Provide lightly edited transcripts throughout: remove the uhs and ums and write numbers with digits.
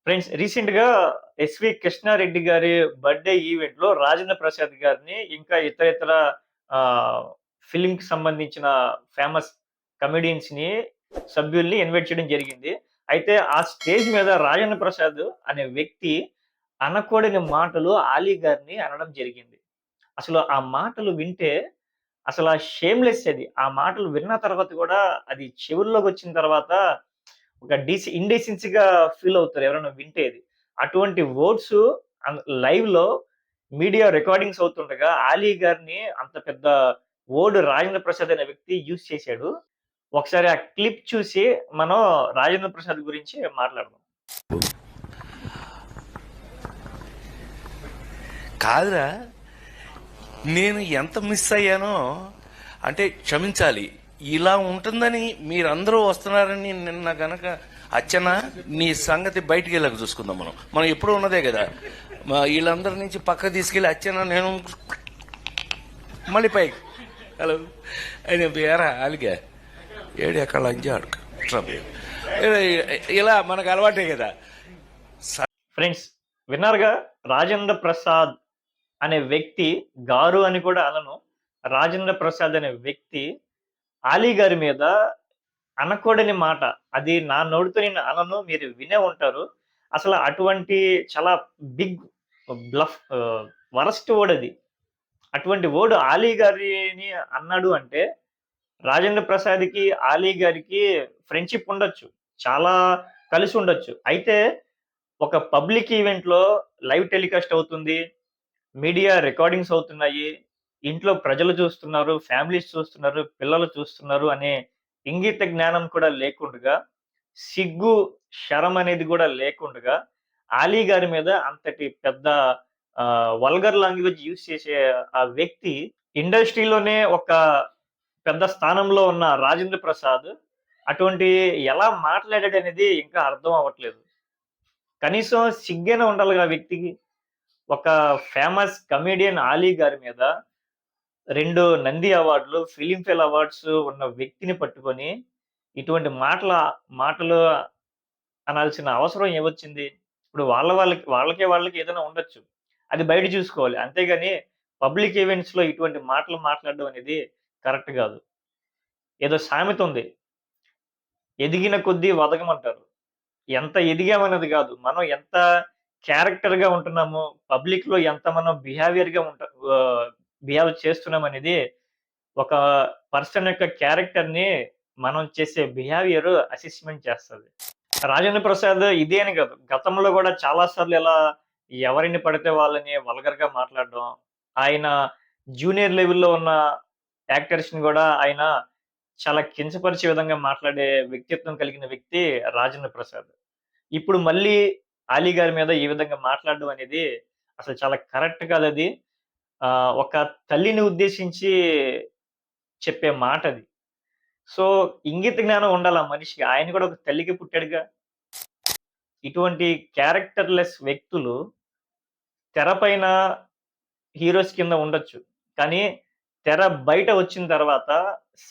Friends recent గా SV Krishna Reddy గారి birthday event లో రాజేంద్ర ప్రసాద్ గారిని ఇంకా ఇతర ఫిల్మ్ కి సంబంధించిన ఫేమస్ కమెడియన్స్ ని సభ్యుల్ని ఇన్వైట్ చేయడం జరిగింది. అయితే ఆ స్టేజ్ మీద రాజేంద్ర ప్రసాద్ అనే వ్యక్తి అనకూడని మాటలు ఆలీ గారిని అనడం జరిగింది. అసలు ఆ మాటలు వింటే అసల షేమ్‌లెస్ అది. ఆ మాటలు విన్న తర్వాత కూడా అది చెవుల్లోకొచ్చిన తర్వాత ఒక ఇండెసెన్సీ‌గా ఫీల్ అవుతారు ఎవరైనా వింటే అది. అటువంటి వర్డ్స్ లైవ్‌లో మీడియా రికార్డింగ్స్ అవుతుండగా 'ఆలీ' గారిని అంత పెద్ద వర్డ్ 'రాజేంద్ర ప్రసాద్' అనే వ్యక్తి యూజ్ చేశాడు. ఒకసారి ఆ క్లిప్ చూసి మనం 'రాజేంద్ర ప్రసాద్' గురించి మాట్లాడదాం. కాదురా, నేను ఎంత మిస్ అయ్యానో అంటే క్షమించాలి. ఇలా ఉంటుందని మీరందరూ వస్తున్నారని నిన్న గనక అచ్చన నీ సంగతి బయటికి వెళ్ళక చూసుకుందాం. మనం ఎప్పుడు ఉన్నదే కదా. వీళ్ళందరి నుంచి పక్క తీసుకెళ్ళి అచ్చన నేను మళ్ళీ పైకి హలో ఆయన వేరా అలిగా ఏడు ఎక్కడ లంచాడు ఇలా మనకు అలవాటే కదా. ఫ్రెండ్స్ విన్నారుగా, రాజేంద్ర ప్రసాద్ అనే వ్యక్తి, గారు అని కూడా అనను, రాజేంద్ర ప్రసాద్ అనే వ్యక్తి ఆలీ గారి మీద అనకూడని మాట, అది నా నోటితో నేను అనను, మీరు వినే ఉంటారు. అసలు అటువంటి చాలా బిగ్ బ్లఫ్ వరస్ట్ వర్డ్ అది. అటువంటి వర్డ్ ఆలీ గారిని అన్నాడు అంటే, రాజేంద్ర ప్రసాద్‌కి, ఆలీ గారికి ఫ్రెండ్‌షిప్ ఉండొచ్చు. చాలా కలిసి ఉండొచ్చు. అయితే ఒక పబ్లిక్ ఈవెంట్‌లో లైవ్ టెలికాస్ట్ అవుతుంది. మీడియా రికార్డింగ్స్ అవుతున్నాయి. ఇంట్లో ప్రజలు చూస్తున్నారు, ఫ్యామిలీస్ చూస్తున్నారు, పిల్లలు చూస్తున్నారు అనే ఇంగిత జ్ఞానం కూడా లేకుండగా, సిగ్గు, శరం అనేది కూడా లేకుండగా, ఆలీ గారి మీద అంతటి పెద్ద వల్గర్ లాంగ్వేజ్ యూజ్ చేసే ఆ వ్యక్తి, ఇండస్ట్రీలోనే ఒక పెద్ద స్థానంలో ఉన్న రాజేంద్ర ప్రసాద్ అటువంటి ఎలా మాట్లాడాడనేది ఇంకా అర్థం అవ్వట్లేదు. కనీసం సిగ్గైనా ఉండాలిగా ఆ వ్యక్తికి. ఒక ఫేమస్ కమెడియన్ ఆలీ గారి మీద 2 నంది అవార్డులు, ఫిల్మ్‌ఫేర్ అవార్డ్స్ ఉన్న వ్యక్తిని పట్టుకొని ఇటువంటి మాటలు అనాల్సిన అవసరం ఏమొచ్చింది? ఇప్పుడు వాళ్ళకి ఏదైనా ఉండొచ్చు. అది బయట చూసుకోవాలి. అంతేగాని పబ్లిక్ ఈవెంట్స్‌లో ఇటువంటి మాటలు మాట్లాడడం అనేది కరెక్ట్ గాదు. ఏదో సామెత ఉంది. ఎదిగిన కొద్దీ వదగమంటారు. ఎంత ఎదిగామన్నది గాదు. మనం ఎంత క్యారెక్టర్‌గా ఉంటున్నామో, పబ్లిక్‌లో ఎంత మనం బిహేవ్ చేస్తున్నామనేది ఒక పర్సన్ యొక్క క్యారెక్టర్‌ని మనం చేసే బిహేవియర్ అసెస్‌మెంట్ చేస్తది. రాజేంద్ర ప్రసాద్ ఇదే అని కాదు. గతంలో గూడా చాలా సార్లు ఇలా ఎవరిని పడితే వాళ్ళని వల్గర్‌గా మాట్లాడడం, ఆయన జూనియర్ లెవెల్‌లో ఉన్న యాక్టర్స్‌ని గూడా ఆయన చాలా కించపరిచే విధంగా మాట్లాడే వ్యక్తిత్వం కలిగిన వ్యక్తి రాజేంద్ర ప్రసాద్. ఇప్పుడు మళ్ళీ ఆలీ గారి మీద ఈ విధంగా మాట్లాడడం అనేది అసలు చాలా కరెక్ట్ కాదది. ఒక తల్లిని ఉద్దేశించి చెప్పే మాటది. సో, ఇంగిత జ్ఞానం ఉండాలి ఆ మనిషికి. ఆయన కూడా ఒక తల్లికి పుట్టాడుగా. ఇటువంటి క్యారెక్టర్‌లెస్ వ్యక్తులు తెరపైన హీరోస్ కింద ఉండొచ్చు. కానీ తెర బయట వచ్చిన తర్వాత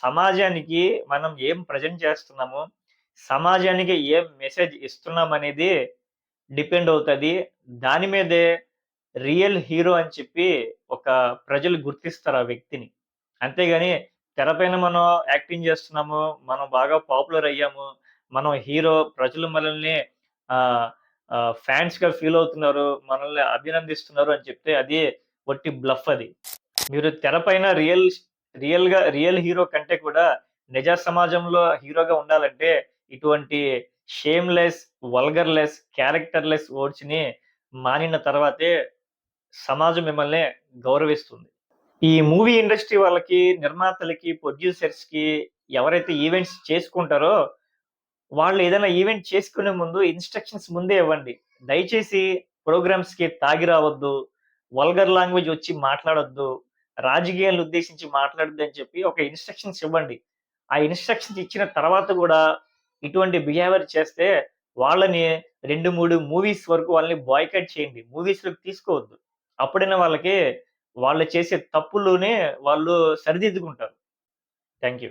సమాజానికి మనం ఏం ప్రెజెంట్ చేస్తున్నాము, సమాజానికి ఏం మెసేజ్ ఇస్తున్నామనేది డిపెండ్ అవుతది. దాని మీదే రియల్ హీరో అని చెప్పి ఒక ప్రజలు గుర్తిస్తారు ఆ వ్యక్తిని. అంతేగాని తెరపైన మనం యాక్టింగ్ చేస్తున్నాము, మనం బాగా పాపులర్ అయ్యాము, మనం హీరో, ప్రజలు మనల్ని ఆహ్, ఫాన్స్‌గా ఫీల్ అవుతున్నారు, మనల్ని అభినందిస్తున్నారు అని చెప్తే అది వట్టి బ్లఫ్ అది. మీరు తెరపైన రియల్ హీరో కంటే కూడా నిజ సమాజంలో హీరోగా ఉండాలంటే ఇటువంటి షేమ్‌లెస్, వల్గర్‌లెస్, క్యారెక్టర్‌లెస్ వర్డ్స్‌ని మానిన తర్వాతే సమాజం మిమ్మల్ని గౌరవిస్తుంది. ఈ మూవీ ఇండస్ట్రీ వాళ్ళకి, నిర్మాతలకి, ప్రొడ్యూసర్స్‌కి ఎవరైతే ఈవెంట్స్ చేసుకుంటారో, వాళ్ళు ఏదైనా ఈవెంట్ చేసుకునే ముందు ఇన్‌స్ట్రక్షన్స్ ముందే ఇవ్వండి. దయచేసి ప్రోగ్రామ్స్‌కి తాగి రావద్దు, వల్గర్ లాంగ్వేజ్ వచ్చి మాట్లాడొద్దు, రాజకీయాలను ఉద్దేశించి మాట్లాడొద్దు అని చెప్పి ఒక ఇన్‌స్ట్రక్షన్స్ ఇవ్వండి. ఆ ఇన్‌స్ట్రక్షన్స్ ఇచ్చిన తర్వాత గూడా ఇటువంటి బిహేవియర్ చేస్తే వాళ్ళని 2, 3 మూవీస్ వరకు వాళ్ళని బాయ్‌కాట్ చేయండి. మూవీస్‌లోకి తీసుకోవద్దు. అప్పుడైనా వాళ్ళకి వాళ్ళు చేసే తప్పులునే వాళ్ళు సరిదిద్దుకుంటారు. Thank you.